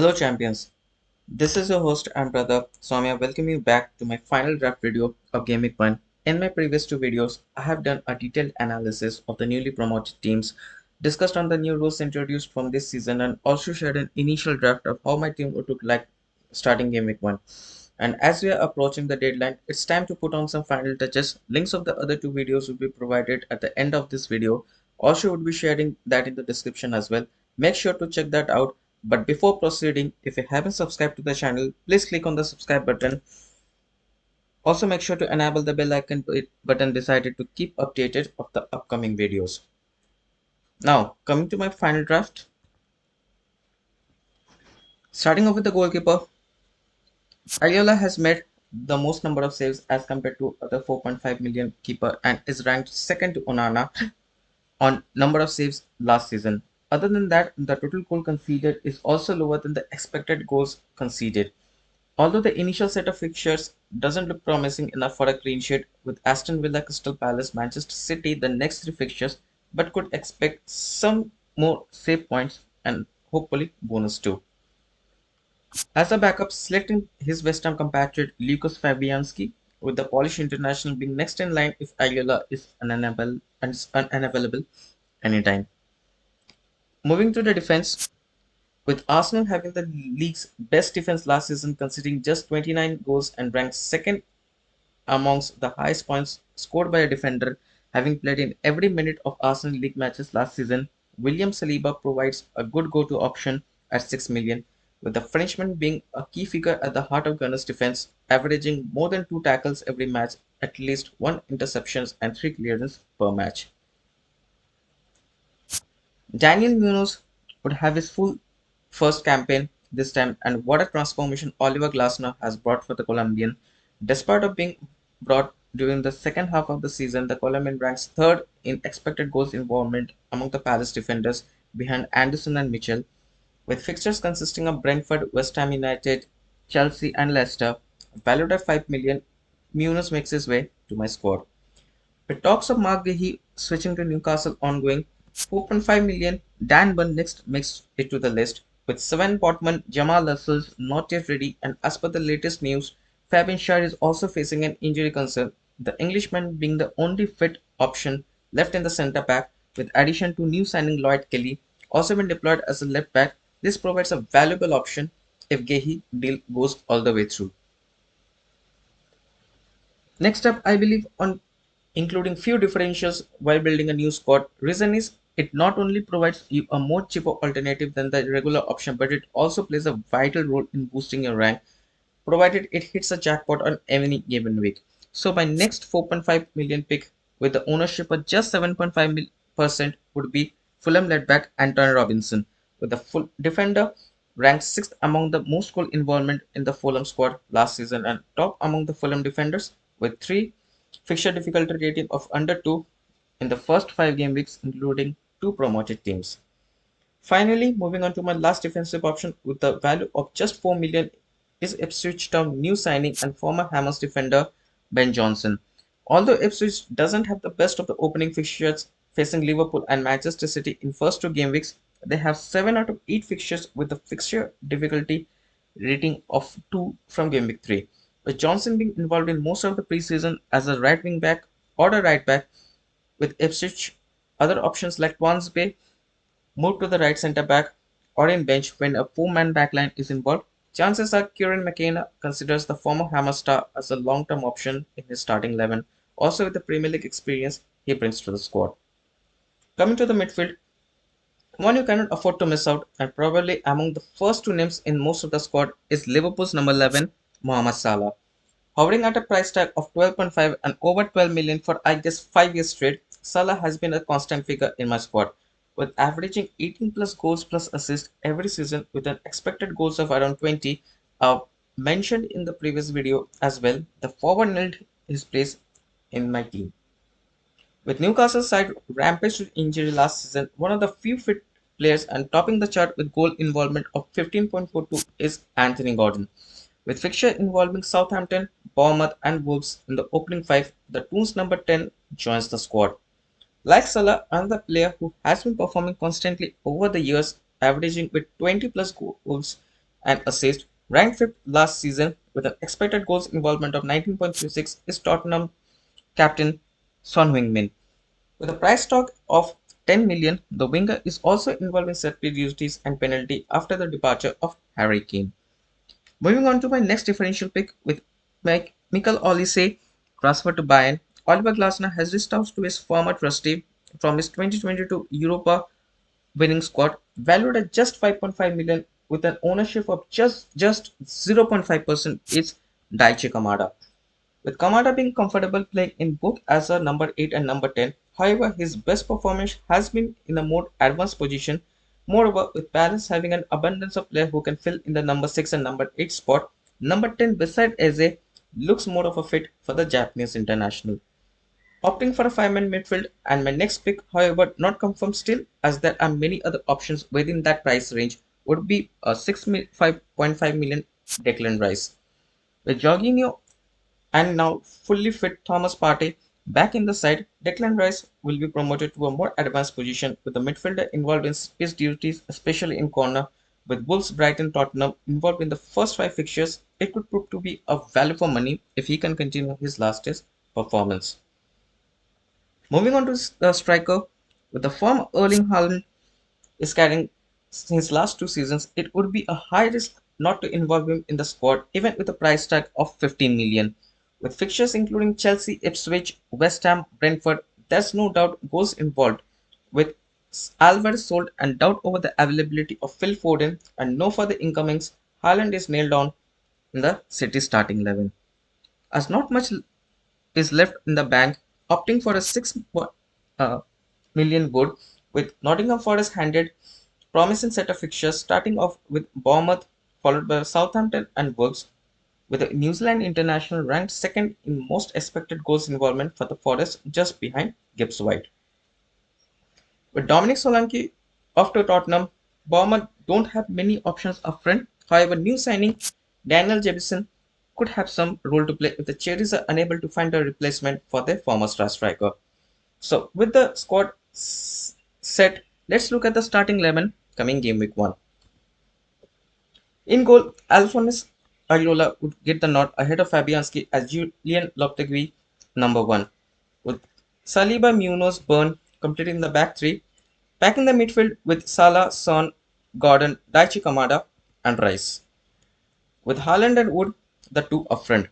Hello champions, this is your host and brother Soumya welcoming you back to my final draft video of Gameweek 1. In my previous two videos, I have done a detailed analysis of the newly promoted teams, discussed on the new rules introduced from this season and also shared an initial draft of how my team would look like starting Gameweek 1. And as we are approaching the deadline, it's time to put on some final touches. Links of the other two videos will be provided at the end of this video. Also would be sharing that in the description as well. Make sure to check that out. But before proceeding, if you haven't subscribed to the channel, please click on the subscribe button. Also make sure to enable the bell icon button decided to keep updated of the upcoming videos. Now, coming to my final draft. Starting off with the goalkeeper, Ariola has made the most number of saves as compared to other 4.5 million keeper and is ranked second to Onana on number of saves last season. Other than that, the total goal conceded is also lower than the expected goals conceded. Although the initial set of fixtures doesn't look promising enough for a clean sheet with Aston Villa, Crystal Palace, Manchester City the next three fixtures, but could expect some more save points and hopefully bonus too. As a backup, selecting his West Ham compatriot Lucas Fabianski, with the Polish international being next in line if Aguila is unavailable anytime. Moving to the defense, with Arsenal having the league's best defense last season, conceding just 29 goals and ranked second amongst the highest points scored by a defender, having played in every minute of Arsenal league matches last season, William Saliba provides a good go-to option at 6 million, with the Frenchman being a key figure at the heart of Gunners' defense, averaging more than 2 tackles every match, at least 1 interceptions and 3 clearances per match. Daniel Munoz would have his full first campaign this time, and what a transformation Oliver Glasner has brought for the Colombian. Despite of being brought during the second half of the season, the Colombian ranks third in expected goals involvement among the Palace defenders behind Anderson and Mitchell. With fixtures consisting of Brentford, West Ham United, Chelsea and Leicester, valued at 5 million, Munoz makes his way to my squad. With talks of Mark Gahey switching to Newcastle ongoing, 4.5 million, Dan Burn next makes it to the list, with Sven Botman, Jamal Lascelles not yet ready, and as per the latest news, Fabian Schär is also facing an injury concern, the Englishman being the only fit option left in the centre back, with addition to new signing Lloyd Kelly, also been deployed as a left back. This provides a valuable option if Gahey deal goes all the way through. Next up, I believe on including few differentials while building a new squad. Reason is it not only provides you a more cheaper alternative than the regular option, but it also plays a vital role in boosting your rank, provided it hits a jackpot on any given week. So my next 4.5 million pick with the ownership of just 7.5% would be Fulham led back Anton Robinson, with the full defender ranked 6th among the most goal involvement in the Fulham squad last season and top among the Fulham defenders with 3 fixture difficulty rating of under 2 in the first 5 game weeks including 2 promoted teams. Finally, moving on to my last defensive option with the value of just 4 million is Ipswich Town new signing and former Hammers defender Ben Johnson. Although Ipswich doesn't have the best of the opening fixtures facing Liverpool and Manchester City in first 2 game weeks, they have 7 out of 8 fixtures with a fixture difficulty rating of 2 from game week 3. With Johnson being involved in most of the preseason as a right wing back or a right back, with Ipswich other options like Wansby move to the right centre back or in bench when a 4-man backline is involved, chances are Kieran McKenna considers the former Hammer star as a long-term option in his starting 11, also with the Premier League experience he brings to the squad. Coming to the midfield, one you cannot afford to miss out and probably among the first 2 names in most of the squad is Liverpool's number 11, Mohamed Salah. Hovering at a price tag of 12.5 and over 12 million for I guess 5 years straight, Salah has been a constant figure in my squad, with averaging 18 plus goals plus assists every season with an expected goals of around 20. Mentioned in the previous video as well, the forward nailed his place in my team. With Newcastle side rampage with injury last season, one of the few fit players and topping the chart with goal involvement of 15.42 is Anthony Gordon. With fixture involving Southampton, Bournemouth and Wolves in the opening 5, the Toons number 10 joins the squad. Like Salah, another player who has been performing constantly over the years, averaging with 20 plus goals and assists, ranked 5th last season with an expected goals involvement of 19.36 is Tottenham captain Son Heung-min. With a price tag of 10 million, the winger is also involved in set play duties and penalty after the departure of Harry Kane. Moving on to my next differential pick with Mikel Olise transfer to Bayern. Oliver Glasner has reached out to his former trustee from his 2022 Europa winning squad, valued at just 5.5 million with an ownership of just 0.5%, is Daichi Kamada. With Kamada being comfortable playing in both as a number 8 and number 10, however, his best performance has been in a more advanced position. Moreover, with Palace having an abundance of players who can fill in the number 6 and number 8 spot, number 10 beside Eze looks more of a fit for the Japanese international. Opting for a 5-man midfield and my next pick, however, not confirmed still as there are many other options within that price range, would be a 5.5 million Declan Rice. With Jorginho and now fully fit Thomas Partey back in the side, Declan Rice will be promoted to a more advanced position with the midfielder involved in space duties, especially in corner. With Wolves, Brighton, Tottenham involved in the first 5 fixtures, it could prove to be a value for money if he can continue his last year's performance. Moving on to the striker, with the form Erling Haaland is carrying since last 2 seasons, it would be a high risk not to involve him in the squad, even with a price tag of 15 million. With fixtures including Chelsea, Ipswich, West Ham, Brentford, there's no doubt goals involved. With Alvarez sold and doubt over the availability of Phil Foden and no further incomings, Haaland is nailed on in the City starting 11. As not much is left in the bank, opting for a 6 uh, million would, with Nottingham Forest handed promising set of fixtures starting off with Bournemouth, followed by Southampton and Wolves, with the New Zealand international ranked second in most expected goals involvement for the Forest, just behind Gibbs White. With Dominic Solanke off to Tottenham, Bournemouth don't have many options up front. However, new signing Daniel Jebison could have some role to play if the Cherries are unable to find a replacement for their former star striker. So, with the squad set, let's look at the starting 11 coming game week 1. In goal, Alphonse Areola would get the nod ahead of Fabianski as Julian Lopetegui number 1, with Saliba, Munoz, Byrne completing the back 3, packing the midfield with Salah, Son, Gordon, Daichi Kamada and Rice, with Haaland and Wood the two up front.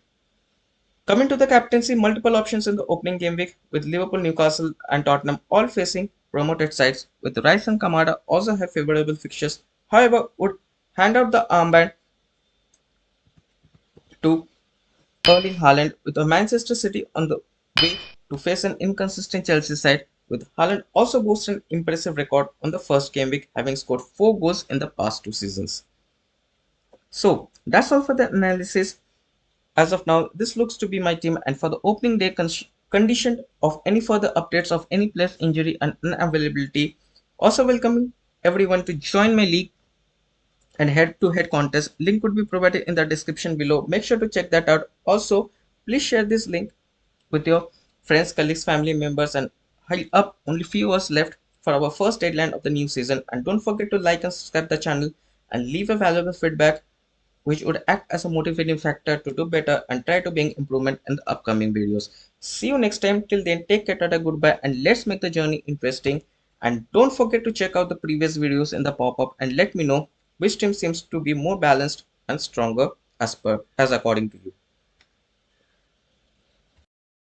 Coming to the captaincy, multiple options in the opening game week with Liverpool, Newcastle and Tottenham all facing promoted sides, with Rice and Kamada also have favourable fixtures. However, would hand out the armband to Erling Haaland, with a Manchester City on the way to face an inconsistent Chelsea side, with Haaland also boasting an impressive record on the first game week, having scored 4 goals in the past 2 seasons. So that's all for the analysis. As of now, this looks to be my team, and for the opening day conditioned of any further updates of any player's injury and unavailability. Also welcoming everyone to join my league and head-to-head contest. Link would be provided in the description below. Make sure to check that out. Also, please share this link with your friends, colleagues, family members, and hurry up. Only few hours left for our first deadline of the new season. And don't forget to like and subscribe the channel and leave a valuable feedback which would act as a motivating factor to do better and try to bring improvement in the upcoming videos. See you next time. Till then, take care, tata, goodbye, and let's make the journey interesting. And don't forget to check out the previous videos in the pop-up and let me know which team seems to be more balanced and stronger as according to you.